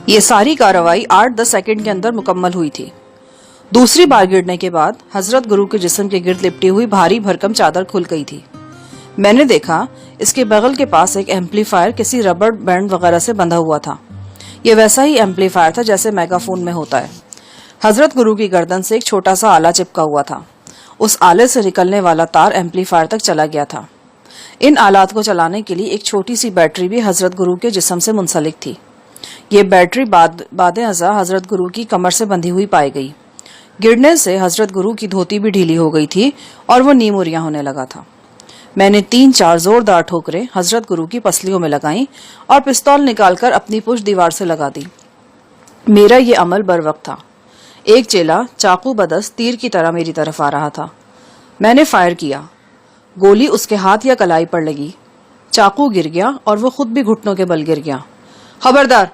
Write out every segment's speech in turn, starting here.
یہ ساری کارروائی 8-10 سیکنڈ کے اندر مکمل ہوئی تھی۔ دوسری بار گرنے کے بعد حضرت گرو کے جسم کے گرد لپٹی ہوئی بھاری بھرکم چادر کھل گئی تھی۔ میں نے دیکھا اس کے بغل کے پاس ایک ایمپلیفائر کسی ربڑ بینڈ وغیرہ سے بندھا ہوا تھا۔ یہ ویسا ہی ایمپلیفائر تھا جیسے میگا فون میں ہوتا ہے۔ حضرت گرو کی گردن سے ایک چھوٹا سا آلہ چپکا ہوا تھا۔ اس آلے سے نکلنے والا تار ایمپلیفائر تک چلا گیا تھا۔ ان آلات کو چلانے کے لیے ایک چھوٹی سی بیٹری بھی حضرت گرو کے جسم سے منسلک تھی۔ یہ بیٹری بعد ازاں حضرت گرو کی کمر سے بندھی ہوئی پائی گئی۔ گرنے سے حضرت گرو کی دھوتی بھی ڈھیلی ہو گئی تھی اور وہ نیم اوریا ہونے لگا تھا۔ میں نے 3-4 زوردار ٹھوکریں حضرت گرو کی پسلیوں میں لگائیں اور پستول نکال کر اپنی پشت دیوار سے لگا دی۔ میرا یہ عمل بر وقت تھا۔ ایک چیلا چاقو بدست تیر کی طرح میری طرف آ رہا تھا۔ میں نے فائر کیا۔ گولی اس کے ہاتھ یا کلائی پر لگی۔ چاقو گر گیا اور وہ خود بھی گھٹنوں کے بل گر گیا۔ خبردار،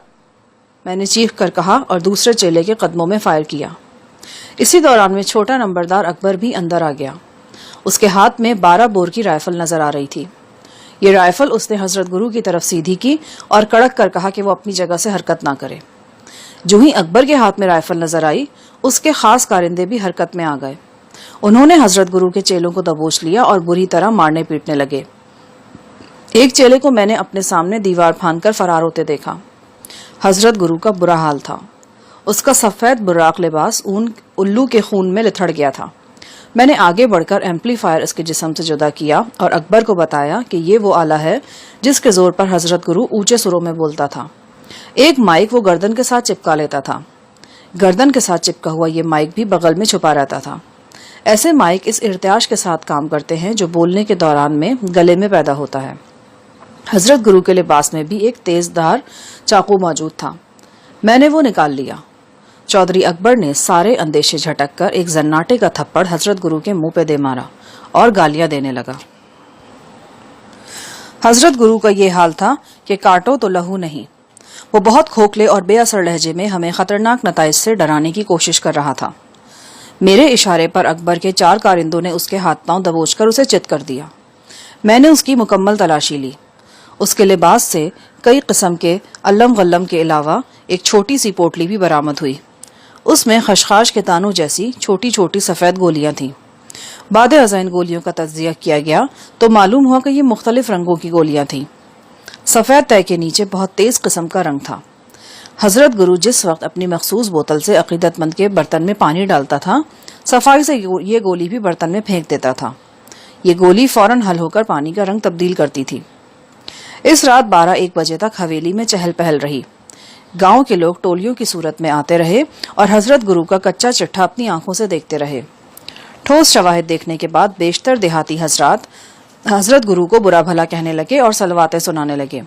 میں نے چیخ کر کہا اور دوسرے چیلے کے قدموں میں فائر کیا۔ اسی دوران میں چھوٹا نمبردار اکبر بھی اندر آ گیا۔ اس کے ہاتھ میں 12 بور کی رائفل نظر آ رہی تھی۔ یہ رائفل اس نے حضرت گرو کی طرف سیدھی کی اور کڑک کر کہا کہ وہ اپنی جگہ سے حرکت نہ کرے۔ جو ہی اکبر کے ہاتھ میں رائفل نظر آئی، اس کے خاص کارندے بھی حرکت میں آ گئے۔ انہوں نے حضرت گرو کے چیلوں کو دبوچ لیا اور بری طرح مارنے پیٹنے لگے۔ ایک چیلے کو میں نے اپنے سامنے دیوار پھاند کر فرار ہوتے دیکھا۔ حضرت گرو کا برا حال تھا۔ اس کا سفید براق لباس الو کے خون میں لتھڑ گیا تھا۔ میں نے آگے بڑھ کر ایمپلیفائر اس کے جسم سے جدا کیا اور اکبر کو بتایا کہ یہ وہ آلہ ہے جس کے زور پر حضرت گرو اونچے سروں میں بولتا تھا۔ ایک مائک وہ گردن کے ساتھ چپکا لیتا تھا۔ گردن کے ساتھ چپکا ہوا یہ مائک بھی بغل میں چھپا رہتا تھا۔ ایسے مائک اس ارتعاش کے ساتھ کام کرتے ہیں جو بولنے کے دوران میں گلے میں پیدا ہوتا ہے۔ حضرت گرو کے لباس میں بھی ایک تیز دھار چاقو موجود تھا۔ میں نے وہ نکال لیا۔ چودھری اکبر نے سارے اندیشے جھٹک کر ایک زناٹے کا تھپڑ حضرت گرو کے منہ پہ دے مارا اور گالیاں دینے لگا۔ حضرت گرو کا یہ حال تھا کہ کاٹو تو لہو نہیں۔ وہ بہت کھوکھلے اور بے اثر لہجے میں ہمیں خطرناک نتائج سے ڈرانے کی کوشش کر رہا تھا۔ میرے اشارے پر اکبر کے 4 کارندوں نے اس کے ہاتھ پاؤں دبوچ کر اسے چت کر دیا۔ میں نے اس کی مکمل تلاشی لی۔ اس کے لباس سے کئی قسم کے علم غلم کے علاوہ ایک چھوٹی سی پوٹلی بھی برآمد ہوئی۔ اس میں خشخاش کے دانوں جیسی چھوٹی چھوٹی سفید گولیاں تھیں۔ بعد ازاں ان گولیوں کا تجزیہ کیا گیا تو معلوم ہوا کہ یہ مختلف رنگوں کی گولیاں تھیں۔ سفید تہ کے نیچے بہت تیز قسم کا رنگ تھا۔ حضرت گرو جس وقت اپنی مخصوص بوتل سے عقیدت مند کے برتن میں پانی ڈالتا تھا، صفائی سے یہ گولی بھی برتن میں پھینک دیتا تھا۔ یہ گولی فوراً حل ہو کر پانی کا رنگ تبدیل کرتی تھی۔ اس رات 12-1 بجے تک حویلی میں چہل پہل رہی۔ گاؤں کے لوگ ٹولیوں کی صورت میں آتے رہے اور حضرت گرو کا کچا چٹھا اپنی آنکھوں سے دیکھتے رہے۔ ٹھوس شواہد دیکھنے کے بعد بیشتر دیہاتی حضرات حضرت گرو کو برا بھلا کہنے لگے اور صلواتیں سنانے لگے۔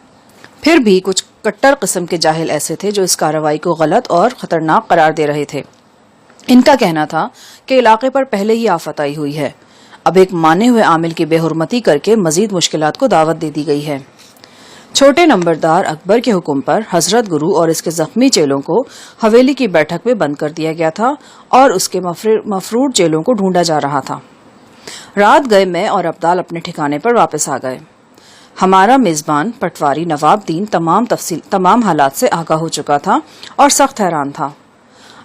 پھر بھی کچھ کٹر قسم کے جاہل ایسے تھے جو اس کارروائی کو غلط اور خطرناک قرار دے رہے تھے۔ ان کا کہنا تھا کہ علاقے پر پہلے ہی آفت آئی ہوئی ہے، اب ایک مانے ہوئے عامل کی بے حرمتی کر کے مزید مشکلات کو دعوت دے دی گئی ہے۔ چھوٹے نمبردار اکبر کے حکم پر حضرت گرو اور اس کے زخمی چیلوں کو حویلی کی بیٹھک میں بند کر دیا گیا تھا اور اس کے مفرور چیلوں کو ڈھونڈا جا رہا تھا۔ رات گئے میں اور ابدال اپنے ٹھکانے پر واپس آ گئے۔ ہمارا میزبان پٹواری نواب دین تمام حالات سے آگاہ ہو چکا تھا اور سخت حیران تھا۔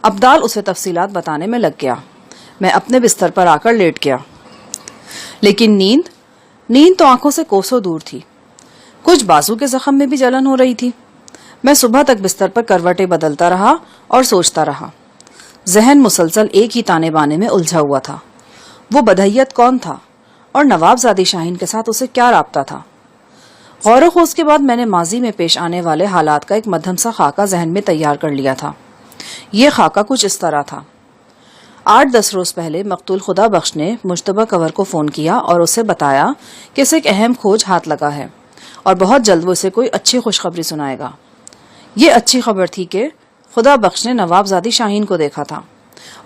ابدال اسے تفصیلات بتانے میں لگ گیا۔ میں اپنے بستر پر آ کر لیٹ گیا، لیکن نیند تو آنکھوں سے کوسوں دور تھی۔ کچھ بازو کے زخم میں بھی جلن ہو رہی تھی۔ میں صبح تک بستر پر کروٹیں بدلتا رہا اور سوچتا رہا۔ ذہن مسلسل ایک ہی تانے بانے میں الجھا ہوا تھا۔ وہ بدہیت کون تھا اور نواب زادی شاہین کے ساتھ اسے کیا رابطہ تھا؟ غور و خوض کے بعد میں نے ماضی میں پیش آنے والے حالات کا ایک مدھم سا خاکہ ذہن میں تیار کر لیا تھا۔ یہ خاکہ کچھ اس طرح تھا۔ 8-10 روز پہلے مقتول خدا بخش نے مجتبیٰ کنور کو فون کیا اور اسے بتایا کہ اسے ایک اہم کھوج ہاتھ لگا ہے اور بہت جلد وہ اسے کوئی اچھی خوشخبری سنائے گا۔ یہ اچھی خبر تھی کہ خدا بخش نے نواب زادی شاہین کو دیکھا تھا۔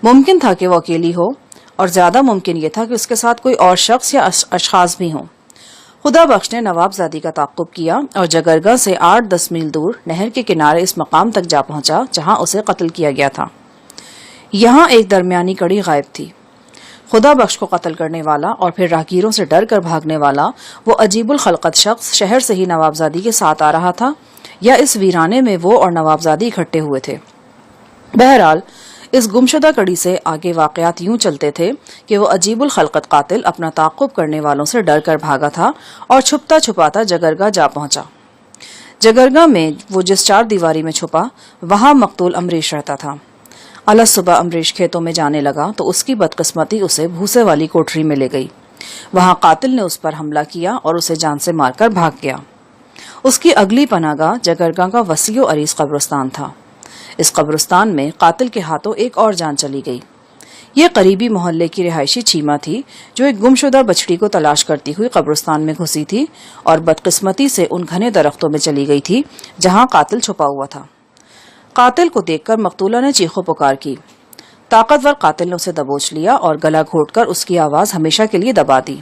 ممکن تھا کہ وہ اکیلی ہو اور زیادہ ممکن یہ تھا کہ اس کے ساتھ کوئی اور شخص یا اشخاص بھی ہوں۔ خدا بخش نے نواب زادی کا تعاقب کیا اور جگرگاہ سے 8-10 میل دور نہر کے کنارے اس مقام تک جا پہنچا جہاں اسے قتل کیا گیا تھا۔ یہاں ایک درمیانی کڑی غائب تھی۔ خدا بخش کو قتل کرنے والا اور پھر راہگیروں سے ڈر کر بھاگنے والا وہ عجیب الخلقت شخص شہر سے ہی نواب زادی کے ساتھ آ رہا تھا یا اس ویرانے میں وہ اور نوابزادی اکٹھے ہوئے تھے۔ بہرحال اس گمشدہ کڑی سے آگے واقعات یوں چلتے تھے کہ وہ عجیب الخلقت قاتل اپنا تعاقب کرنے والوں سے ڈر کر بھاگا تھا اور چھپتا چھپاتا جگرگاہ جا پہنچا۔ جگرگاہ میں وہ جس چار دیواری میں چھپا وہاں مقتول امریش رہتا تھا۔ الگ صبح امریش کھیتوں میں جانے لگا تو اس کی بدقسمتی اسے بھوسے والی کوٹری میں لے گئی۔ وہاں قاتل نے اس پر حملہ کیا اور اسے جان سے مار کر بھاگ گیا۔ اس کی اگلی پناہ گاہ جگرگاہ کا وسیع و عریض قبرستان تھا۔ اس قبرستان میں قاتل کے ہاتھوں ایک اور جان چلی گئی۔ یہ قریبی محلے کی رہائشی چیمہ تھی جو ایک گمشدہ بچڑی کو تلاش کرتی ہوئی قبرستان میں گھسی تھی اور بدقسمتی سے ان گھنے درختوں میں چلی گئی تھی جہاں قاتل چھپا ہوا تھا۔ قاتل کو دیکھ کر مقتولہ نے چیخو پکار کی۔ طاقتور قاتل نے اسے دبوچ لیا اور گلا گھونٹ کر اس کی آواز ہمیشہ کے لیے دبا دی۔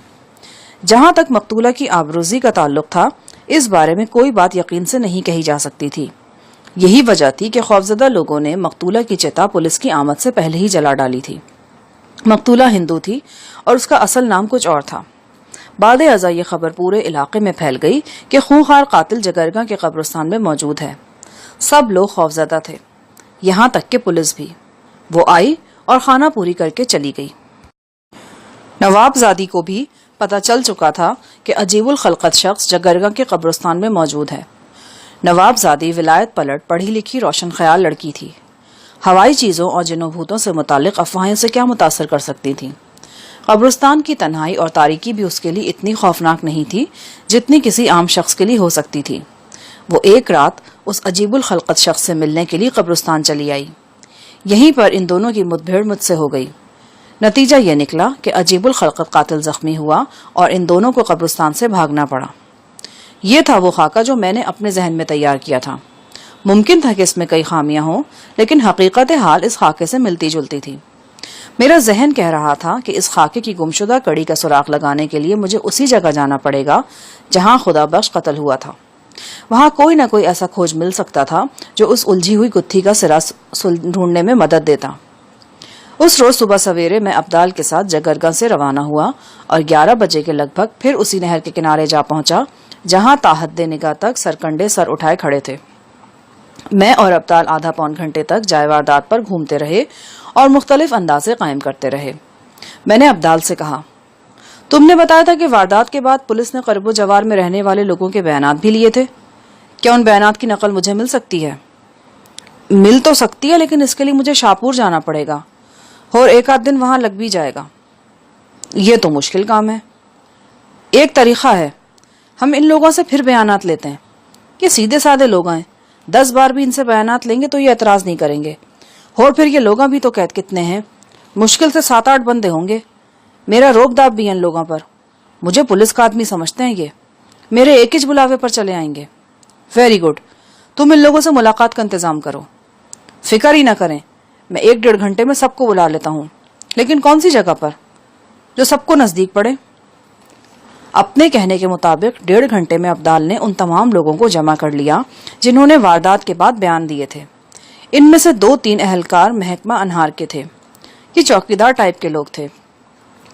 جہاں تک مقتولہ کی آبروزی کا تعلق تھا اس بارے میں کوئی بات یقین سے نہیں کہی جا سکتی تھی۔ یہی وجہ تھی کہ خوفزدہ لوگوں نے مقتولہ کی چتا پولیس کی آمد سے پہلے ہی جلا ڈالی تھی۔ مقتولہ ہندو تھی اور اس کا اصل نام کچھ اور تھا۔ بعد ازاں یہ خبر پورے علاقے میں پھیل گئی کہ خونخوار قاتل جگرگاہ کے قبرستان میں موجود ہے۔ سب لوگ خوفزدہ تھے، یہاں تک کہ پولیس بھی۔ وہ آئی اور خانہ پوری کر کے چلی گئی۔ نوابزادی کو بھی پتہ چل چکا تھا کہ عجیب الخلقت شخص جگرگاہ کے قبرستان میں موجود ہے۔ نوابزادی ولایت پلٹ پڑھی لکھی روشن خیال لڑکی تھی۔ ہوائی چیزوں اور جنوں بھوتوں سے متعلق افواہیں سے کیا متاثر کر سکتی تھیں؟ قبرستان کی تنہائی اور تاریکی بھی اس کے لیے اتنی خوفناک نہیں تھی جتنی کسی عام شخص کے لیے ہو سکتی تھی۔ وہ ایک رات اس عجیب الخلقت شخص سے ملنے کے لیے قبرستان چلی آئی۔ یہیں پر ان دونوں کی مد بھیڑ مجھ سے ہو گئی۔ نتیجہ یہ نکلا کہ عجیب الخلقت قاتل زخمی ہوا اور ان دونوں کو قبرستان سے بھاگنا پڑا۔ یہ تھا وہ خاکہ جو میں نے اپنے ذہن میں تیار کیا تھا۔ ممکن تھا کہ اس میں کئی خامیاں ہوں، لیکن حقیقت حال اس خاکے سے ملتی جلتی تھی۔ میرا ذہن کہہ رہا تھا کہ اس خاکے کی گمشدہ کڑی کا سراغ لگانے کے لیے مجھے اسی جگہ جانا پڑے گا جہاں خدا بخش قتل ہوا تھا۔ وہاں کوئی نہ کوئی ایسا کھوج مل سکتا تھا جو اس الجھی ہوئی گتھی کا سرا ڈھونڈنے میں مدد دیتا۔ اس روز صبح سویرے میں ابدال کے ساتھ جگرگاہ سے روانہ ہوا اور 11 بجے کے لگ بھگ پھر اسی نہر کے کنارے جا پہنچا جہاں تاحد نگاہ تک سرکنڈے سر اٹھائے کھڑے تھے۔ میں اور ابدال آدھا پون گھنٹے تک جائے واردات پر گھومتے رہے اور مختلف اندازے قائم کرتے رہے۔ میں نے ابدال سے کہا، تم نے بتایا تھا کہ واردات کے بعد پولیس نے قرب و جوار میں رہنے والے لوگوں کے بیانات بھی لیے تھے، کیا ان بیانات کی نقل مجھے مل سکتی ہے؟ مل تو سکتی ہے، لیکن اس کے لیے مجھے شاپور جانا پڑے گا اور ایک آدھ دن وہاں لگ بھی جائے گا۔ یہ تو مشکل کام ہے۔ ایک طریقہ ہے، ہم ان لوگوں سے پھر بیانات لیتے ہیں۔ یہ سیدھے سادے لوگ ہیں، 10 بار بھی ان سے بیانات لیں گے تو یہ اعتراض نہیں کریں گے۔ اور پھر یہ لوگاں بھی تو قید کتنے ہیں، مشکل سے 7-8 بندے ہوں گے۔ میرا روب داب بھی ہے ان لوگوں پر، مجھے پولیس کا آدمی سمجھتے ہیں، یہ میرے ایک ہی بلاوے پر چلے آئیں گے۔ ویری گڈ، تم ان لوگوں سے ملاقات کا انتظام کرو، فکر ہی نہ کریں، میں 1-1.5 گھنٹے میں سب کو بلا لیتا ہوں، لیکن کون سی جگہ پر؟ جو سب کو نزدیک پڑے۔ اپنے کہنے کے مطابق 1.5 گھنٹے میں ابدال نے ان تمام لوگوں کو جمع کر لیا جنہوں نے واردات کے بعد بیان دیے تھے۔ ان میں سے 2-3 اہلکار محکمہ انہار کے تھے، یہ چوکیدار ٹائپ کے لوگ تھے۔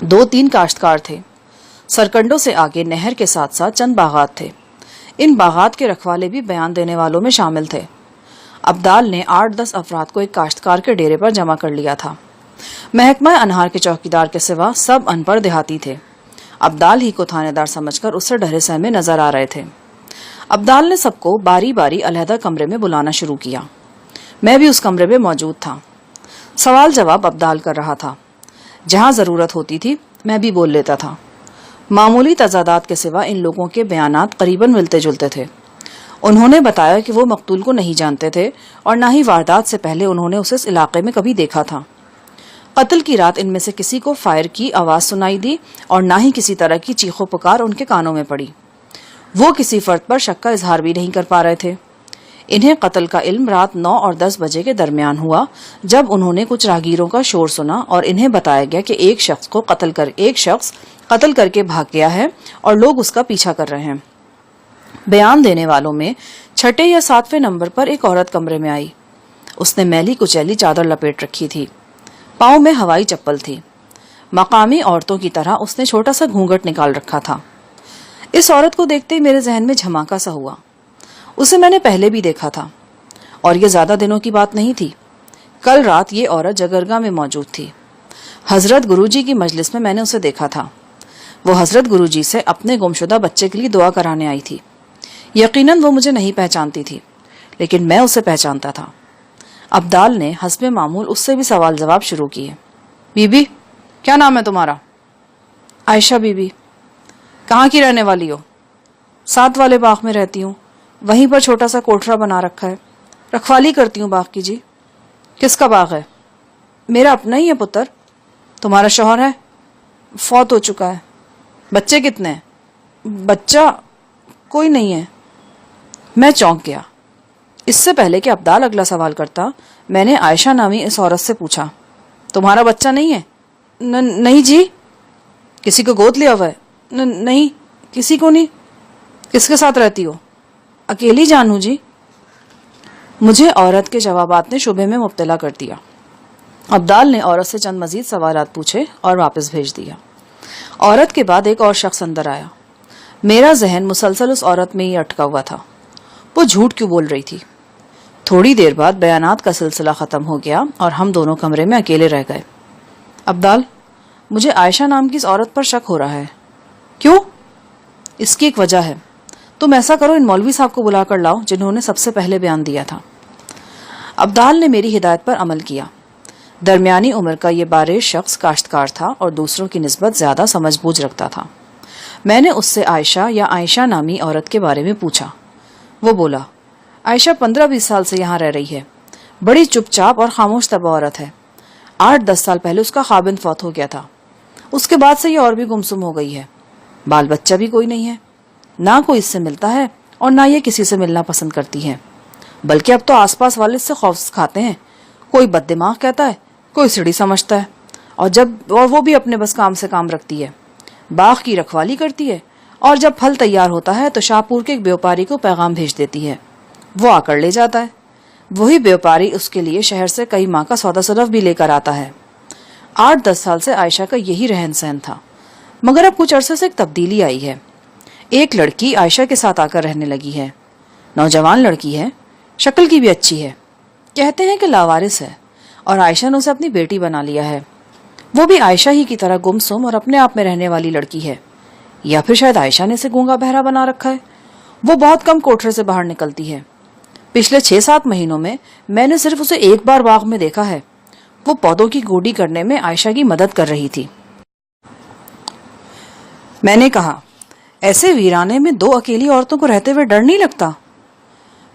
2-3 کاشتکار تھے۔ سرکنڈوں سے آگے نہر کے ساتھ ساتھ چند باغات تھے، ان باغات کے رکھوالے بھی بیان دینے والوں میں شامل تھے۔ ابدال نے 8-10 افراد کو ایک کاشتکار کے ڈیرے پر جمع کر لیا تھا۔ محکمہ انہار کے چوکیدار کے سوا سب ان پڑھ دیہاتی تھے۔ ابدال ہی کو تھانے دار سمجھ کر اس سے ڈرے سہمے نظر آ رہے تھے۔ ابدال نے سب کو باری باری علیحدہ کمرے میں بلانا شروع کیا۔ میں بھی اس کمرے میں موجود تھا۔ سوال جواب ابدال کر رہا تھا، جہاں ضرورت ہوتی تھی میں بھی بول لیتا تھا۔ معمولی تضادات کے سوا ان لوگوں کے بیانات قریباً ملتے جلتے تھے۔ انہوں نے بتایا کہ وہ مقتول کو نہیں جانتے تھے اور نہ ہی واردات سے پہلے انہوں نے اسے اس علاقے میں کبھی دیکھا تھا۔ قتل کی رات ان میں سے کسی کو فائر کی آواز سنائی دی اور نہ ہی کسی طرح کی چیخ و پکار ان کے کانوں میں پڑی۔ وہ کسی فرد پر شک کا اظہار بھی نہیں کر پا رہے تھے۔ انہیں قتل کا علم رات 9 اور 10 بجے کے درمیان ہوا جب انہوں نے کچھ راہگیروں کا شور سنا اور انہیں بتایا گیا کہ ایک شخص قتل کر کے بھاگ گیا ہے اور لوگ اس کا پیچھا کر رہے ہیں۔ بیان دینے والوں میں 6 یا 7ویں نمبر پر ایک عورت کمرے میں آئی۔ اس نے میلی کچیلی چادر لپیٹ رکھی تھی، پاؤں میں ہوائی چپل تھی۔ مقامی عورتوں کی طرح اس نے چھوٹا سا گھونگھٹ نکال رکھا تھا۔ اس عورت کو دیکھتے ہی میرے ذہن میں جھماکا سا ہوا۔ اسے میں نے پہلے بھی دیکھا تھا اور یہ زیادہ دنوں کی بات نہیں تھی. کل رات یہ عورت جگرگاہ میں موجود تھی. حضرت گرو جی کی مجلس میں نے اسے دیکھا تھا. وہ حضرت گرو جی سے اپنے گمشدہ بچے کے لیے دعا کرانے آئی تھی. یقیناً وہ مجھے نہیں پہچانتی تھی لیکن میں اسے پہچانتا تھا. ابدال نے حسب معمول اس سے بھی سوال جواب شروع کیے. بی بی کیا نام ہے تمہارا؟ عائشہ بی بی. کہاں کی رہنے والی ہو؟ 7 والے باغ میں رہتی ہوں. وہیں پر چھوٹا سا کوٹھرا بنا رکھا ہے. رکھوالی کرتی ہوں باغ کی. جی کس کا باغ ہے؟ میرا اپنا ہی ہے پتر. تمہارا شوہر ہے؟ فوت ہو چکا ہے. بچے کتنے ہیں؟ بچہ کوئی نہیں ہے. میں چونک گیا. اس سے پہلے کہ ابدال اگلا سوال کرتا میں نے عائشہ نامی اس عورت سے پوچھا تمہارا بچہ نہیں ہے؟ نہیں جی. کسی کو گود لیا ہوا ہے؟ نہیں کسی کو نہیں. کس کے ساتھ رہتی ہو؟ اکیلی جان ہوں جی. مجھے عورت کے جوابات نے شبہ میں مبتلا کر دیا. ابدال نے عورت سے چند مزید سوالات پوچھے اور واپس بھیج دیا. عورت کے بعد ایک اور شخص اندر آیا. میرا ذہن مسلسل اس عورت میں ہی اٹکا ہوا تھا. وہ جھوٹ کیوں بول رہی تھی؟ تھوڑی دیر بعد بیانات کا سلسلہ ختم ہو گیا اور ہم دونوں کمرے میں اکیلے رہ گئے. ابدال مجھے عائشہ نام کی اس عورت پر شک ہو رہا ہے. کیوں؟ اس کی ایک وجہ ہے. تم ایسا کرو ان مولوی صاحب کو بلا کر لاؤ جنہوں نے سب سے پہلے بیان دیا تھا. ابدال نے میری ہدایت پر عمل کیا. درمیانی عمر کا یہ بارش شخص کاشتکار تھا اور دوسروں کی نسبت زیادہ سمجھ بوجھ رکھتا تھا. میں نے اس سے عائشہ یا عائشہ نامی عورت کے بارے میں پوچھا. وہ بولا عائشہ 15-20 سال سے یہاں رہ رہی ہے. بڑی چپ چاپ اور خاموش طبع عورت ہے. 8-10 سال پہلے اس کا خاوند فوت ہو گیا تھا. اس کے بعد سے یہ اور بھی گمسم ہو گئی ہے. بال بچہ بھی کوئی نہیں ہے. نہ کوئی اس سے ملتا ہے اور نہ یہ کسی سے ملنا پسند کرتی ہے. بلکہ اب تو آس پاس والے اس سے خوف کھاتے ہیں. کوئی بد دماغ کہتا ہے, کوئی سڑی سمجھتا ہے, اور وہ بھی اپنے بس کام سے کام رکھتی ہے. باغ کی رکھوالی کرتی ہے اور جب پھل تیار ہوتا ہے تو شاہپور کے ایک بیوپاری کو پیغام بھیج دیتی ہے. وہ آ کر لے جاتا ہے. وہی بیوپاری اس کے لیے شہر سے کئی ماہ کا سودا صرف بھی لے کر آتا ہے. 8-10 سال سے عائشہ کا یہی رہن سہن تھا, مگر اب کچھ عرصے سے ایک تبدیلی آئی ہے. ایک لڑکی عائشہ کے ساتھ آ کر رہنے لگی ہے. نوجوان لڑکی ہے, شکل کی بھی اچھی ہے. کہتے ہیں کہ لاوارث ہے اور عائشہ نے اسے اپنی بیٹی بنا لیا ہے. وہ بھی عائشہ ہی کی طرح گمسم اور اپنے آپ میں رہنے والی لڑکی ہے, یا پھر شاید عائشہ نے اسے گونگا بہرا بنا رکھا ہے. وہ بہت کم کوٹھرے سے باہر نکلتی ہے. پچھلے 6-7 مہینوں میں نے صرف اسے ایک بار باغ میں دیکھا ہے. وہ پودوں کی گوڈی کرنے میں عائشہ کی مدد کر رہی تھی. میں نے کہا ایسے ویرانے میں 2 اکیلی عورتوں کو رہتے ہوئے ڈر نہیں لگتا؟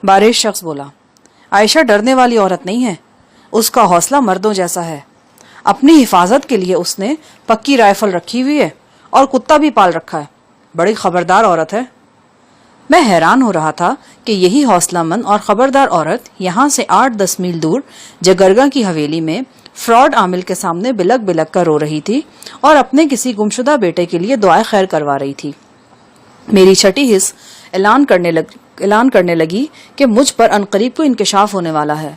بارش شخص بولا عائشہ ڈرنے والی عورت نہیں ہے. اس کا حوصلہ مردوں جیسا ہے. اپنی حفاظت کے لیے اس نے پکی رائفل رکھی ہوئی ہے اور کتا بھی پال رکھا ہے. بڑی خبردار عورت ہے. میں حیران ہو رہا تھا کہ یہی حوصلہ مند اور خبردار عورت یہاں سے 8-10 میل دور جگرگاہ کی حویلی میں فراڈ عامل کے سامنے بلک بلک کر رو رہی تھی اور اپنے کسی گمشدہ بیٹے کے لیے دعائیں خیر کروا رہی تھی. میری چھٹی حس اعلان کرنے لگی کہ مجھ پر عنقریب کو انکشاف ہونے والا ہے.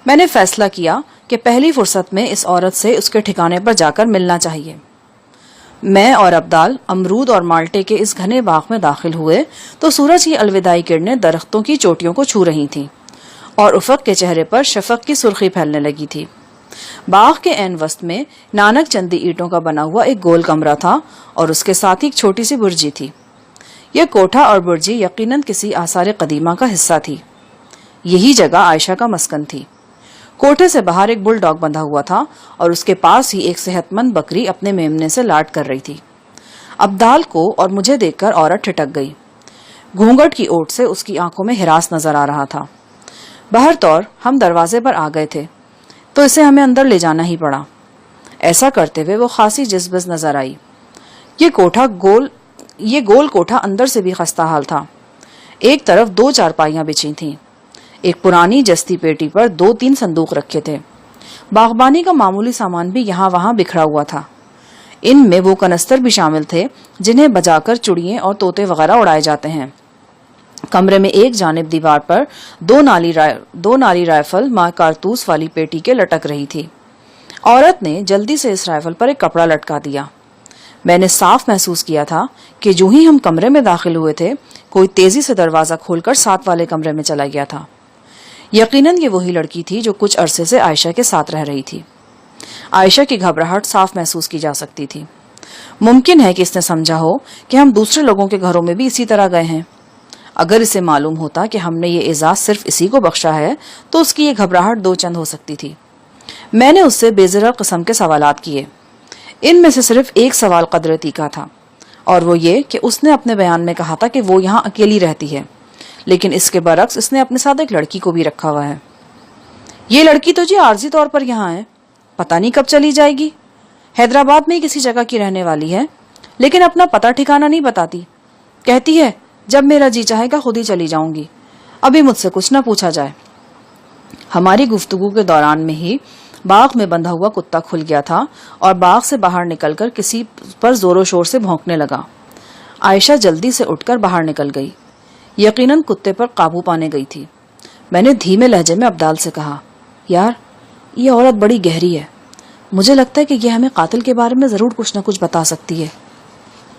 میں نے فیصلہ کیا کہ پہلی فرصت میں اس عورت سے اس کے ٹھکانے پر جا کر ملنا چاہیے. میں اور ابدال امرود اور مالٹے کے اس گھنے باغ میں داخل ہوئے تو سورج کی الوداعی کرنیں درختوں کی چوٹیوں کو چھو رہی تھیں اور افق کے چہرے پر شفق کی سرخی پھیلنے لگی تھی. باغ کے عین وسط میں نانک چندی اینٹوں کا بنا ہوا ایک گول کمرہ تھا اور اس کے ساتھ ہی ایک چھوٹی سی برجی تھی. یہ کوٹھا اور برجی یقیناً کسی آثار قدیمہ کا حصہ تھی. یہی جگہ عائشہ کا مسکن تھی. کوٹھے سے باہر ایک بل ڈاگ بندھا ہوا تھا اور اس کے پاس ہی ایک صحت مند بکری اپنے میمنے سے لاڈ کر رہی تھی. ابدال کو اور مجھے دیکھ کر عورت ٹھٹک گئی. گھونگھٹ کی اوٹ سے اس کی آنکھوں میں ہراس نظر آ رہا تھا. بہر طور ہم دروازے پر آ گئے تھے تو اسے ہمیں اندر لے جانا ہی پڑا. ایسا کرتے ہوئے وہ خاصی جذبز نظر آئی. یہ گول کوٹھا اندر سے بھی خستہ حال تھا. ایک طرف 2 چارپائیاں بچھی تھیں. ایک پرانی جستی پیٹی پر 2-3 صندوق رکھے تھے. باغبانی کا معمولی سامان بھی یہاں وہاں بکھرا ہوا تھا. ان میں وہ کنستر بھی شامل تھے جنہیں بجا کر چڑیے اور طوطے وغیرہ اڑائے جاتے ہیں. کمرے میں ایک جانب دیوار پر 2 نالی رائفل ماں کارتوس والی پیٹی کے لٹک رہی تھی. عورت نے جلدی سے اس رائفل پر ایک کپڑا لٹکا دیا. میں نے صاف محسوس کیا تھا کہ جو ہی ہم کمرے میں داخل ہوئے تھے کوئی تیزی سے دروازہ کھول کر ساتھ والے کمرے میں چلا گیا تھا. یقیناً یہ وہی لڑکی تھی جو کچھ عرصے سے عائشہ کے ساتھ رہ رہی تھی. عائشہ کی گھبراہٹ صاف محسوس کی جا سکتی تھی. ممکن ہے کہ اس نے سمجھا ہو کہ ہم دوسرے لوگوں کے گھروں میں بھی اسی طرح گئے ہیں. اگر اسے معلوم ہوتا کہ ہم نے یہ اعزاز صرف اسی کو بخشا ہے تو اس کی یہ گھبراہٹ دو چند ہو سکتی تھی. میں نے اس سے بے ضرر قسم کے سوالات کیے. ان میں سے صرف ایک سوال قدر تیکھا تھا اور وہ یہ کہ اس نے اپنے بیان میں کہا تھا کہ وہ یہاں اکیلی رہتی ہے، لیکن اس کے برعکس اس نے اپنے ساتھ ایک لڑکی کو بھی رکھا ہوا ہے. یہ لڑکی تو جی عارضی طور پر یہاں ہے، پتہ نہیں کب چلی جائے گی. حیدرآباد میں ہی کسی جگہ کی رہنے والی ہے، لیکن اپنا پتہ ٹھکانہ نہیں بتاتی. کہتی ہے جب میرا جی چاہے گا خود ہی چلی جاؤں گی، ابھی مجھ سے کچھ نہ پوچھا جائے. ہماری گفتگو کے دوران میں ہی باغ میں بندھا ہوا کتا کھل گیا تھا اور باغ سے باہر نکل کر کسی پر زور و شور سے بھونکنے لگا. عائشہ جلدی سے اٹھ کر باہر نکل گئی. یقیناً کتے پر قابو پانے گئی تھی. میں نے دھیمے لہجے میں عبدال سے کہا، یار یہ عورت بڑی گہری ہے، مجھے لگتا ہے کہ یہ ہمیں قاتل کے بارے میں ضرور کچھ نہ کچھ بتا سکتی ہے.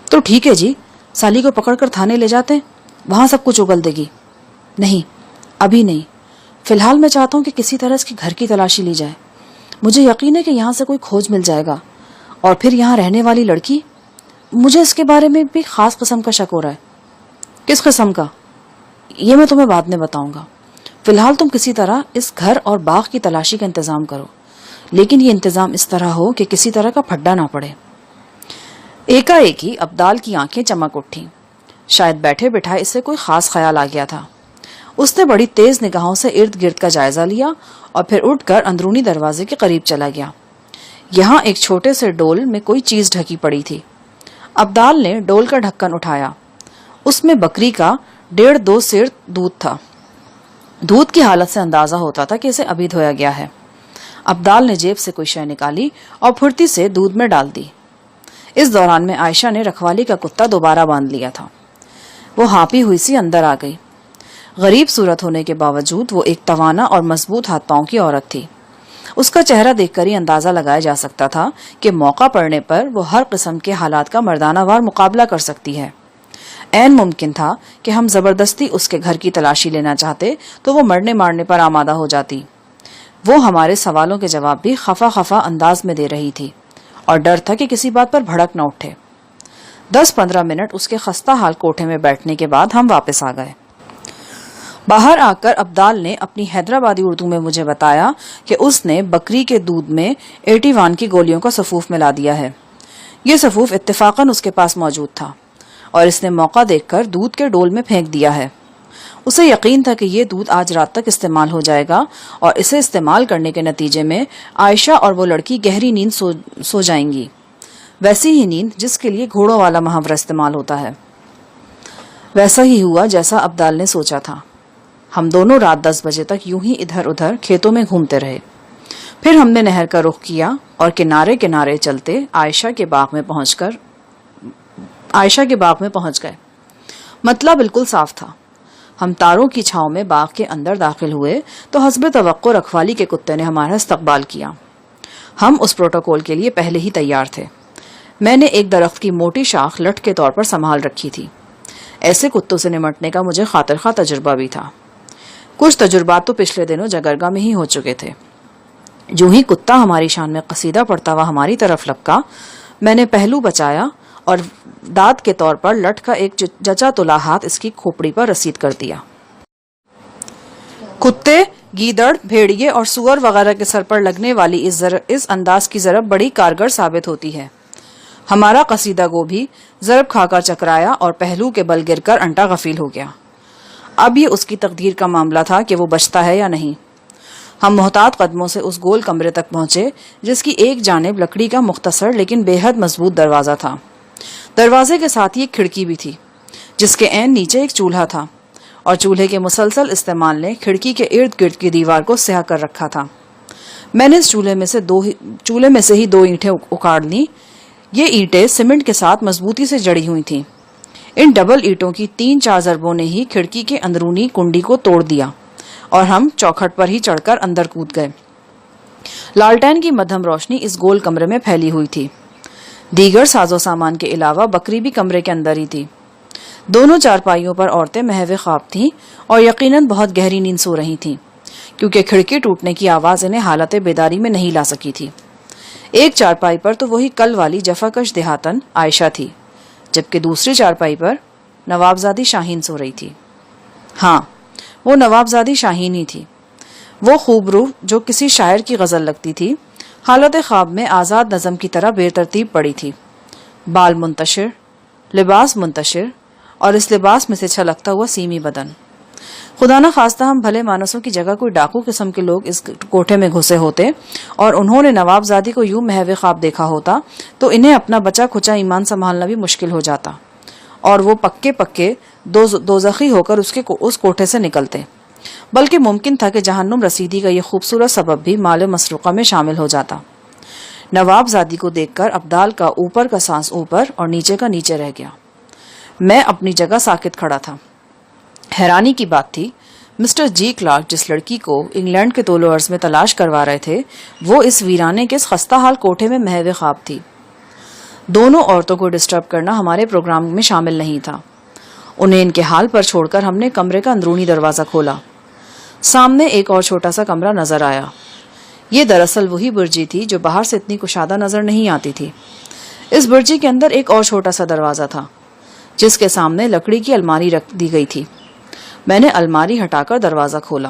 تو ٹھیک ہے جی، سالی کو پکڑ کر تھانے لے جاتے ہیں، وہاں سب کچھ اگل دے گی. نہیں، ابھی نہیں. فی الحال میں چاہتا ہوں کہ کسی طرح اس کے گھر کی تلاشی لی جائے. مجھے یقین ہے کہ یہاں سے کوئی کھوج مل جائے گا. اور پھر یہاں رہنے والی لڑکی، مجھے اس کے بارے میں بھی خاص قسم کا شک ہو رہا ہے. کس قسم کا؟ یہ میں تمہیں بعد میں بتاؤں گا. فی الحال تم کسی طرح اس گھر اور باغ کی تلاشی کا انتظام کرو، لیکن یہ انتظام اس طرح ہو کہ کسی طرح کا پھڈا نہ پڑے. ایک ہی عبدال کی آنکھیں چمک اٹھیں. شاید بیٹھے بٹھائے اس سے کوئی خاص خیال آ گیا تھا. اس نے بڑی تیز نگاہوں سے ارد گرد کا جائزہ لیا اور پھر اٹھ کر اندرونی دروازے کے قریب چلا گیا. یہاں ایک چھوٹے سے ڈول میں کوئی چیز ڈھکی پڑی تھی. عبدال نے ڈول کا ڈھکن اٹھایا. اس میں بکری کا 1.5-2 سیر دودھ تھا. دودھ کی حالت سے اندازہ ہوتا تھا کہ اسے ابھی دھویا گیا ہے. عبدال نے جیب سے کوئی شے نکالی اور پھرتی سے دودھ میں ڈال دی. اس دوران میں عائشہ نے رکھوالی کا کتا دوبارہ باندھ لیا تھا. وہ ہانپی ہوئی سی اندر آ گئی. غریب صورت ہونے کے باوجود وہ ایک توانا اور مضبوط ہاتھ پاؤں کی عورت تھی. اس کا چہرہ دیکھ کر ہی اندازہ لگایا جا سکتا تھا کہ موقع پڑنے پر وہ ہر قسم کے حالات کا مردانہ وار مقابلہ کر سکتی ہے. عین ممکن تھا کہ ہم زبردستی اس کے گھر کی تلاشی لینا چاہتے تو وہ مرنے مارنے پر آمادہ ہو جاتی. وہ ہمارے سوالوں کے جواب بھی خفا خفا انداز میں دے رہی تھی اور ڈر تھا کہ کسی بات پر بھڑک نہ اٹھے. 10-15 منٹ اس کے خستہ حال کوٹھے میں بیٹھنے کے بعد ہم واپس آ گئے. باہر آ کر عبدال نے اپنی حیدرآبادی اردو میں مجھے بتایا کہ اس نے بکری کے دودھ میں 81 کی گولیوں کا سفوف ملا دیا ہے. یہ سفوف اتفاقاً اس کے پاس موجود تھا اور اس نے موقع دیکھ کر دودھ کے ڈول میں پھینک دیا ہے. اسے یقین تھا کہ یہ دودھ آج رات تک استعمال ہو جائے گا اور اسے استعمال کرنے کے نتیجے میں عائشہ اور وہ لڑکی گہری نیند سو جائیں گی. ویسی ہی نیند جس کے لیے گھوڑوں والا محاورہ استعمال ہوتا ہے. ویسا ہی ہوا جیسا عبدال نے سوچا تھا. ہم دونوں رات 10 بجے تک یوں ہی ادھر ادھر کھیتوں میں گھومتے رہے. پھر ہم نے نہر کا رخ کیا اور کنارے کنارے چلتے عائشہ کے باغ میں پہنچ گئے. مطلع بالکل صاف تھا. ہم تاروں کی چھاؤں میں باغ کے اندر داخل ہوئے تو حسب توقع رکھوالی کے کتے نے ہمارا استقبال کیا. ہم اس پروٹوکول کے لیے پہلے ہی تیار تھے. میں نے ایک درخت کی موٹی شاخ لٹ کے طور پر سنبھال رکھی تھی. ایسے کتوں سے نمٹنے کا مجھے خاطر خواہ تجربہ بھی تھا. کچھ تجربات تو پچھلے دنوں جگرگاہ میں ہی ہو چکے تھے. جو ہی کتا ہماری شان میں قصیدہ پڑتا ہوا ہماری طرف لپکا، میں نے پہلو بچایا اور داد کے طور پر لٹ کا ایک جچا تلا ہاتھ اس کی کھوپڑی پر رسید کر دیا. کتے، گیدڑ، بھیڑیے اور سور وغیرہ کے سر پر لگنے والی اس انداز کی ضرب بڑی کارگر ثابت ہوتی ہے. ہمارا قصیدہ گو بھی ضرب کھا کر چکرایا اور پہلو کے بل گر کر انٹا غفیل ہو گیا. اب یہ اس کی تقدیر کا معاملہ تھا کہ وہ بچتا ہے یا نہیں. ہم محتاط قدموں سے اس گول کمرے تک پہنچے جس کی ایک جانب لکڑی کا مختصر لیکن بے حد مضبوط دروازہ تھا. دروازے کے ساتھ ہی ایک کھڑکی بھی تھی جس کے عین نیچے ایک چولہا تھا اور چولہے کے مسلسل استعمال نے کھڑکی کے ارد گرد کی دیوار کو سیاہ کر رکھا تھا. میں نے اس چولہے میں سے ہی 2 اینٹیں اکاڑ لی. یہ اینٹیں سیمنٹ کے ساتھ مضبوطی سے جڑی ہوئی تھیں. ان ڈبل اینٹوں کی 3-4 ضربوں نے ہی کھڑکی کے اندرونی کنڈی کو توڑ دیا اور ہم چوکھٹ پر ہی چڑھ کر اندر کود گئے. لالٹین کی مدھم روشنی اس گول کمرے میں پھیلی ہوئی تھی. دیگر ساز و سامان کے علاوہ بکری بھی کمرے کے اندر ہی تھی. دونوں چارپائیوں پر عورتیں محو خواب تھیں اور یقیناً بہت گہری نیند سو رہی تھیں کیونکہ کھڑکی ٹوٹنے کی آواز انہیں حالت بیداری میں نہیں لا سکی تھی. ایک چارپائی پر تو وہی کل والی جفاکش دیہاتن عائشہ تھی، جبکہ دوسری چارپائی پر نوابزادی شاہین سو رہی تھی. ہاں، وہ نوابزادی شاہین ہی تھی، وہ خوبرو جو کسی شاعر کی غزل لگتی تھی. حالت خواب میں آزاد نظم کی طرح بے ترتیب پڑی تھی، بال منتشر، لباس منتشر، اور اس لباس میں سے چھلکتا ہوا سیمی بدن. خدا نہ خواستہ ہم بھلے مانسوں کی جگہ کوئی ڈاکو قسم کے لوگ اس کوٹھے میں گھسے ہوتے اور انہوں نے نوابزادی کو یوں محو خواب دیکھا ہوتا تو انہیں اپنا بچا کھچا ایمان سنبھالنا بھی مشکل ہو جاتا اور وہ پکے پکے دوزخی ہو کر اس کوٹھے سے نکلتے. بلکہ ممکن تھا کہ جہنم رسیدی کا یہ خوبصورت سبب بھی مال مسروقہ میں شامل ہو جاتا. نوابزادی کو دیکھ کر ابدال کا اوپر کا سانس اوپر اور نیچے کا نیچے رہ گیا. میں اپنی جگہ ساکت کھڑا تھا. حیرانی کی بات تھی، مسٹر جی کلارک جس لڑکی کو انگلینڈ کے طول و عرض میں تلاش کروا رہے تھے وہ اس ویرانے کے اس خستہ حال کوٹھے میں محو خواب تھی. دونوں عورتوں کو ڈسٹرب کرنا ہمارے پروگرام میں شامل نہیں تھا. انہیں ان کے حال پر چھوڑ کر ہم نے کمرے کا اندرونی دروازہ کھولا. سامنے ایک اور چھوٹا سا کمرہ نظر آیا. یہ دراصل وہی برجی تھی جو باہر سے اتنی کشادہ نظر نہیں آتی تھی. اس برجی کے اندر ایک اور چھوٹا سا دروازہ تھا جس کے سامنے لکڑی کی الماری رکھ دی گئی تھی. میں نے الماری ہٹا کر دروازہ کھولا.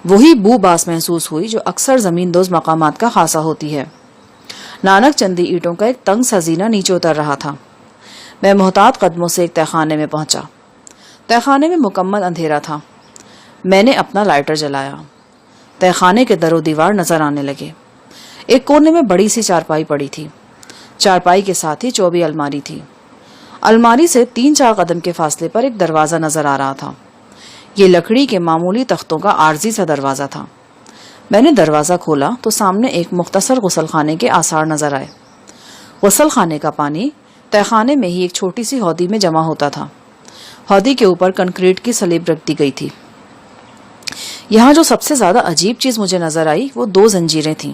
وہی بو باس محسوس ہوئی جو اکثر زمین دوز مقامات کا خاصہ ہوتی ہے. نانک چندی اینٹوں کا ایک تنگ سا زینہ نیچے اتر رہا تھا. میں محتاط قدموں سے ایک تہخانے میں پہنچا. تہخانے میں مکمل اندھیرا تھا. میں نے اپنا لائٹر جلایا. تہخانے کے در و دیوار نظر آنے لگے. ایک کونے میں بڑی سی چارپائی پڑی تھی. چارپائی کے ساتھ ہی چوبی الماری تھی. الماری سے 3-4 قدم کے فاصلے پر ایک دروازہ نظر آ رہا تھا. یہ لکڑی کے معمولی تختوں کا عارضی سا دروازہ تھا. میں نے دروازہ کھولا تو سامنے ایک مختصر غسل خانے کے آثار نظر آئے. غسل خانے کا پانی تہخانے میں ہی ایک چھوٹی سی ہودی میں جمع ہوتا تھا. ہودی کے اوپر کنکریٹ کی سلیب رکھ دی گئی تھی. یہاں جو سب سے زیادہ عجیب چیز مجھے نظر آئی وہ 2 زنجیریں تھیں.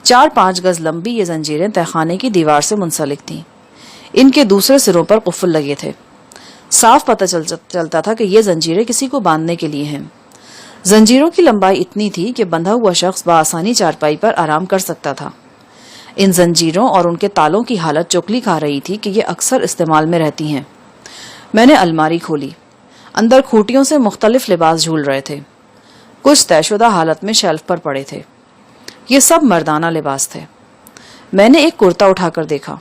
4-5 گز لمبی یہ زنجیریں تہخانے کی دیوار سے منسلک تھیں. ان کے دوسرے سروں پر قفل لگے تھے. صاف پتہ چلتا تھا کہ یہ زنجیریں کسی کو باندھنے کے لیے ہیں. زنجیروں کی لمبائی اتنی تھی کہ بندھا ہوا شخص بآسانی چارپائی پر آرام کر سکتا تھا. ان زنجیروں اور ان کے تالوں کی حالت چوکلی کھا رہی تھی کہ یہ اکثر استعمال میں رہتی ہیں. میں نے الماری کھولی. اندر کھوٹیوں سے مختلف لباس جھول رہے تھے. کچھ طے شدہ حالت میں شیلف پر پڑے تھے. یہ سب مردانہ لباس تھے. میں نے ایک کرتا اٹھا کر دیکھا.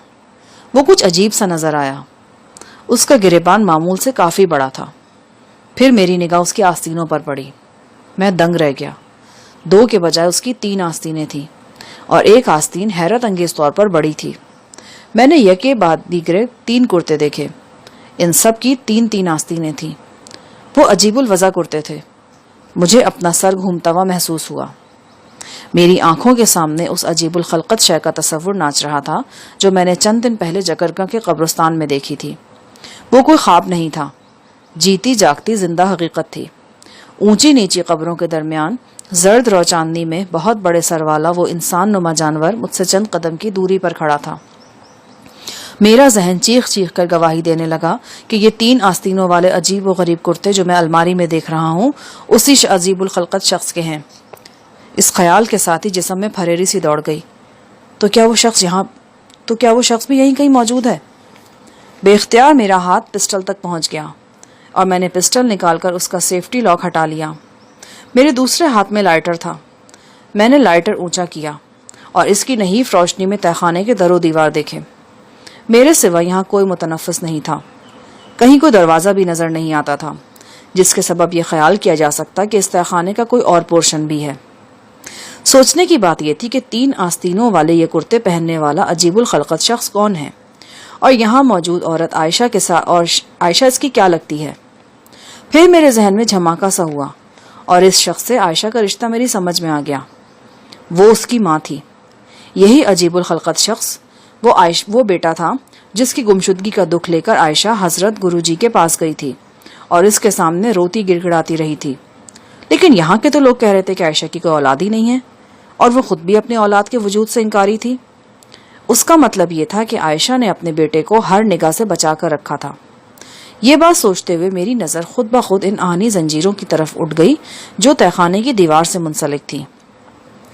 وہ کچھ عجیب سا نظر آیا. اس کا گریبان معمول سے کافی بڑا تھا. پھر میری نگاہ اس کی آستینوں پر پڑی. میں دنگ رہ گیا. 2 کے بجائے اس کی 3 آستینیں تھیں اور ایک آستین حیرت انگیز طور پر بڑی تھی. میں نے یکے بعد دیگرے 3 کرتے دیکھے. ان سب کی 3 آستینیں تھیں. وہ عجیب الوضع کرتے تھے. مجھے اپنا سر گھومتا ہوا محسوس ہوا. میری آنکھوں کے سامنے اس عجیب الخلقت شے کا تصور ناچ رہا تھا جو میں نے چند دن پہلے جکرگا کے قبرستان میں دیکھی تھی. وہ کوئی خواب نہیں تھا. جیتی جاگتی زندہ حقیقت تھی. اونچی نیچی قبروں کے درمیان زرد رو چاندنی میں بہت بڑے سر والا وہ انسان نما جانور مجھ سے چند قدم کی دوری پر کھڑا تھا. میرا ذہن چیخ چیخ کر گواہی دینے لگا کہ یہ 3 آستینوں والے عجیب و غریب کرتے جو میں الماری میں دیکھ رہا ہوں اسی عجیب الخلقت شخص کے ہیں. اس خیال کے ساتھ ہی جسم میں پھریری سی دوڑ گئی. تو کیا وہ شخص بھی یہیں کہیں موجود ہے؟ بے اختیار میرا ہاتھ پسٹل تک پہنچ گیا اور میں نے پسٹل نکال کر اس کا سیفٹی لاک ہٹا لیا. میرے دوسرے ہاتھ میں لائٹر تھا. میں نے لائٹر اونچا کیا اور اس کی نحیف روشنی میں تہخانے کے در و دیوار دیکھے. میرے سوا یہاں کوئی متنفس نہیں تھا. کہیں کوئی دروازہ بھی نظر نہیں آتا تھا جس کے سبب یہ خیال کیا جا سکتا کہ اس تہخانے کا کوئی اور پورشن بھی ہے. سوچنے کی بات یہ تھی کہ 3 آستینوں والے یہ کرتے پہننے والا عجیب الخلقت شخص کون ہے اور یہاں موجود عورت عائشہ کے ساتھ اور عائشہ اس کی کیا لگتی ہے. پھر میرے ذہن میں جھماکا سا ہوا اور اس شخص سے عائشہ کا رشتہ میری سمجھ میں آ گیا. وہ اس کی ماں تھی. یہی عجیب الخلقت شخص وہ بیٹا تھا جس کی گمشدگی کا دکھ لے کر عائشہ حضرت گرو جی کے پاس گئی تھی اور اس کے سامنے روتی گڑ گڑاتی رہی تھی. لیکن یہاں کے تو لوگ کہہ رہے تھے کہ عائشہ کی کوئی اولاد ہی نہیں ہے اور وہ خود بھی اپنی اولاد کے وجود سے انکاری تھی. اس کا مطلب یہ تھا کہ عائشہ نے اپنے بیٹے کو ہر نگاہ سے بچا کر رکھا تھا۔ یہ بات سوچتے ہوئے میری نظر خود بخود ان آہنی زنجیروں کی طرف اٹھ گئی جو تہخانے کی دیوار سے منسلک تھی۔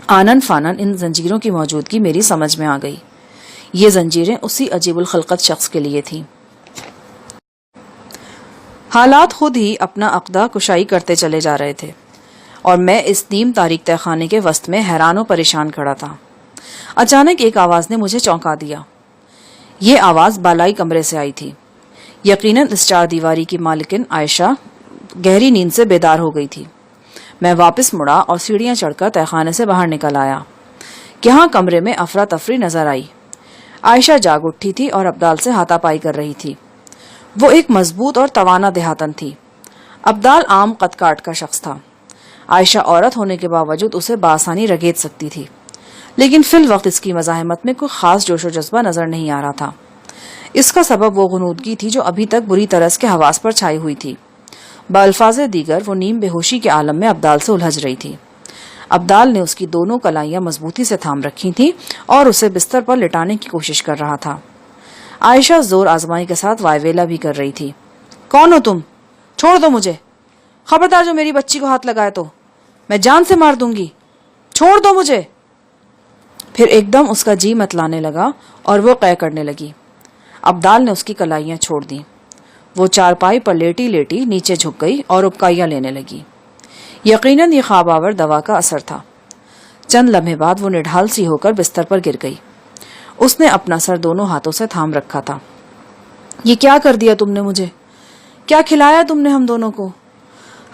آنن فانن ان زنجیروں کی موجودگی میری سمجھ میں آ گئی۔ یہ زنجیریں اسی عجیب الخلقت شخص کے لیے تھیں۔ حالات خود ہی اپنا عقدہ کشائی کرتے چلے جا رہے تھے اور میں اس نیم تاریک تہخانے کے وسط میں حیران و پریشان کھڑا تھا۔ اچانک ایک آواز نے مجھے چونکا دیا۔ یہ آواز بالائی کمرے سے آئی تھی۔ یقیناً اس چار دیواری کی مالکن عائشہ گہری نیند سے بیدار ہو گئی تھی۔ میں واپس مڑا اور سیڑھیاں چڑھ کر تہخانے سے باہر نکل آیا۔ یہاں کمرے میں افراتفری نظر آئی۔ عائشہ جاگ اٹھی تھی اور ابدال سے ہاتھا پائی کر رہی تھی۔ وہ ایک مضبوط اور توانا دیہاتن تھی۔ ابدال عام قد کاٹ کا شخص تھا۔ عائشہ عورت ہونے کے باوجود اسے بآسانی رگیت سکتی تھی، لیکن فی الوقت اس کی مزاحمت میں کوئی خاص جوش و جذبہ نظر نہیں آ رہا تھا۔ اس کا سبب وہ غنودگی تھی جو ابھی تک بری طرز کے حواس پر چھائی ہوئی تھی۔ بالفاظ دیگر وہ نیم بے ہوشی کے عالم میں ابدال سے الجھ رہی تھی۔ ابدال نے اس کی دونوں کلائیاں مضبوطی سے تھام رکھی تھیں اور اسے بستر پر لٹانے کی کوشش کر رہا تھا۔ عائشہ زور آزمائی کے ساتھ وائیویلا بھی کر رہی تھی۔ کون ہو تم؟ چھوڑ دو مجھے، خبردار جو میری بچی کو ہاتھ لگائے تو میں جان سے مار دوں گی، چھوڑ دو مجھے۔ پھر ایک دم اس کا جی متلانے لگا اور وہ قے کرنے لگی۔ ابدال نے اس کی کلائیاں چھوڑ دیں۔ وہ چارپائی پر لیٹی لیٹی نیچے جھک گئی اور ابکائیاں لینے لگی۔ یقیناً یہ خواب آور دوا کا اثر تھا۔ چند لمحے بعد وہ نڈھال سی ہو کر بستر پر گر گئی۔ اس نے اپنا سر دونوں ہاتھوں سے تھام رکھا تھا۔ یہ کیا کر دیا تم نے مجھے؟ کیا کھلایا تم نے ہم دونوں کو؟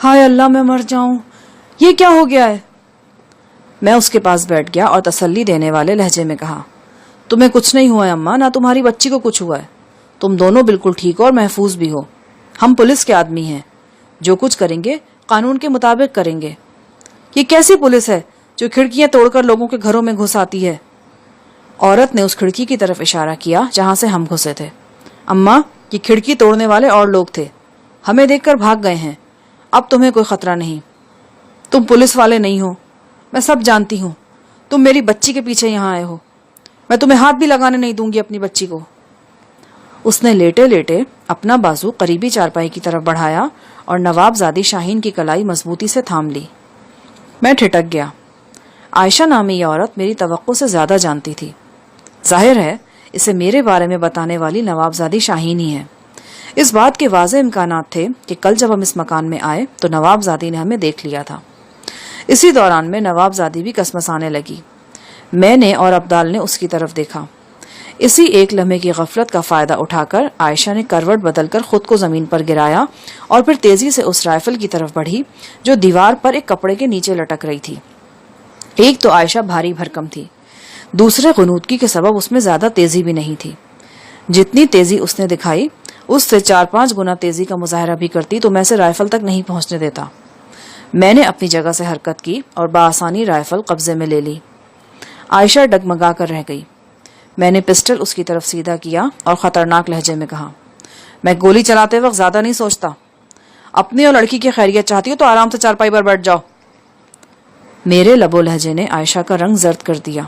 ہائے اللہ، میں مر جاؤں، یہ کیا ہو گیا ہے؟ میں اس کے پاس بیٹھ گیا اور تسلی دینے والے لہجے میں کہا، تمہیں کچھ نہیں ہوا ہے اماں، نہ تمہاری بچی کو کچھ ہوا ہے۔ تم دونوں بالکل ٹھیک ہو اور محفوظ بھی ہو۔ ہم پولیس کے آدمی ہیں، جو کچھ کریں گے قانون کے مطابق کریں گے۔ یہ کیسی پولیس ہے جو کھڑکیاں توڑ کر لوگوں کے گھروں میں گھس آتی ہے؟ عورت نے اس کھڑکی کی طرف اشارہ کیا جہاں سے ہم گھسے تھے۔ اماں، یہ کھڑکی توڑنے والے اور لوگ تھے، ہمیں دیکھ کر بھاگ گئے ہیں۔ اب تمہیں کوئی خطرہ نہیں، تم پولیس والے نہیں ہو، میں سب جانتی ہوں۔ تم میری بچی کے پیچھے یہاں آئے ہو، میں تمہیں ہاتھ بھی لگانے نہیں دوں گی اپنی بچی کو۔ اس نے لیٹے لیٹے اپنا بازو قریبی چارپائی کی طرف بڑھایا اور نواب زادی شاہین کی کلائی مضبوطی سے تھام لی۔ میں ٹھٹک گیا۔ عائشہ نامی یہ عورت میری توقع سے زیادہ جانتی تھی۔ ظاہر ہے اسے میرے بارے میں بتانے والی نواب زادی شاہین ہی ہے۔ اس بات کے واضح امکانات تھے کہ کل جب ہم اس مکان میں آئے تو نواب زادی نے ہمیں دیکھ لیا تھا۔ اسی دوران میں نواب زادی بھی کسمسانے لگی۔ میں نے اور ابدال نے اس کی طرف دیکھا۔ اسی ایک لمحے کی غفلت کا فائدہ اٹھا کر عائشہ نے کروٹ بدل کر خود کو زمین پر گرایا اور پھر تیزی سے اس رائفل کی طرف بڑھی جو دیوار پر ایک کپڑے کے نیچے لٹک رہی تھی۔ ایک تو عائشہ بھاری بھرکم تھی، دوسرے غنودگی کے سبب اس میں زیادہ تیزی بھی نہیں تھی۔ جتنی تیزی اس نے دکھائی اس سے 4-5 گنا تیزی کا مظاہرہ بھی کرتی تو میں اسے رائفل تک نہیں پہنچنے دیتا۔ میں نے اپنی جگہ سے حرکت کی اور بآسانی رائفل قبضے میں لے لی۔ عائشہ ڈگمگا کر رہ گئی۔ میں نے پسٹل اس کی طرف سیدھا کیا اور خطرناک لہجے میں کہا، میں گولی چلاتے وقت زیادہ نہیں سوچتا، اپنی اور لڑکی کی خیریت چاہتی ہو تو آرام سے چارپائی پر بیٹھ جاؤ۔ میرے لب و لہجے نے عائشہ کا رنگ زرد کر دیا۔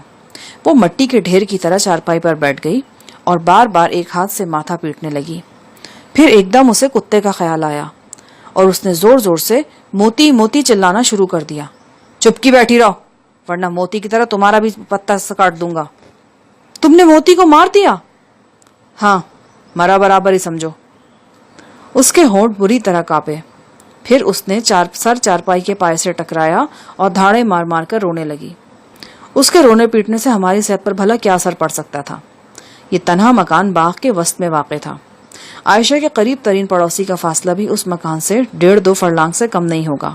وہ مٹی کے ڈھیر کی طرح چارپائی پر بیٹھ گئی اور بار بار ایک ہاتھ سے ماتھا پیٹنے لگی۔ پھر ایک دم اسے کتے کا خیال آیا اور اس نے زور زور سے موتی موتی چلانا شروع کر دیا۔ چپکی بیٹھی رہو ورنہ موتی کی طرح تمہارا بھی پتہ سے کاٹ دوں گا۔ تم نے موتی کو مار دیا؟ ہاں، مرا برابر ہی سمجھو۔ اس کے ہونٹ بری طرح کانپے۔ پھر اس نے سر چارپائی کے پائے سے ٹکرایا اور دھاڑے مار مار کر رونے لگی۔ اس کے رونے پیٹنے سے ہماری صحت پر بھلا کیا اثر پڑ سکتا تھا؟ یہ تنہا مکان باغ کے وسط میں واقع تھا۔ عائشہ کے قریب ترین پڑوسی کا فاصلہ بھی اس مکان سے 1.5-2 فرلانگ سے کم نہیں ہوگا۔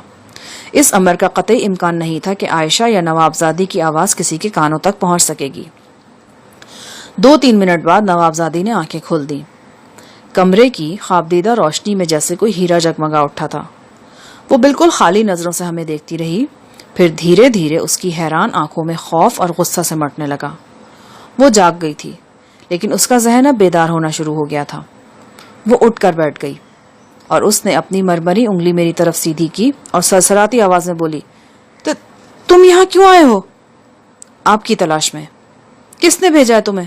اس امر کا قطعی امکان نہیں تھا کہ عائشہ یا نوابزادی کی آواز کسی کے کانوں تک پہنچ سکے گی۔ 2-3 منٹ بعد نوابزادی نے آنکھیں کھول دیں۔ کمرے کی خوابدیدہ روشنی میں جیسے کوئی ہیرا جگمگا اٹھا تھا۔ وہ بالکل خالی نظروں سے ہمیں دیکھتی رہی، پھر دھیرے دھیرے اس کی حیران آنکھوں میں خوف اور غصہ سمٹنے لگا۔ وہ جاگ گئی تھی لیکن اس کا ذہن اب بیدار ہونا شروع ہو گیا تھا۔ وہ اٹھ کر بیٹھ گئی اور اس نے اپنی مرمری انگلی میری طرف سیدھی کی اور سرسراتی آواز میں بولی، تم یہاں کیوں آئے ہو؟ آپ کی تلاش میں۔ کس نے بھیجا ہے تمہیں؟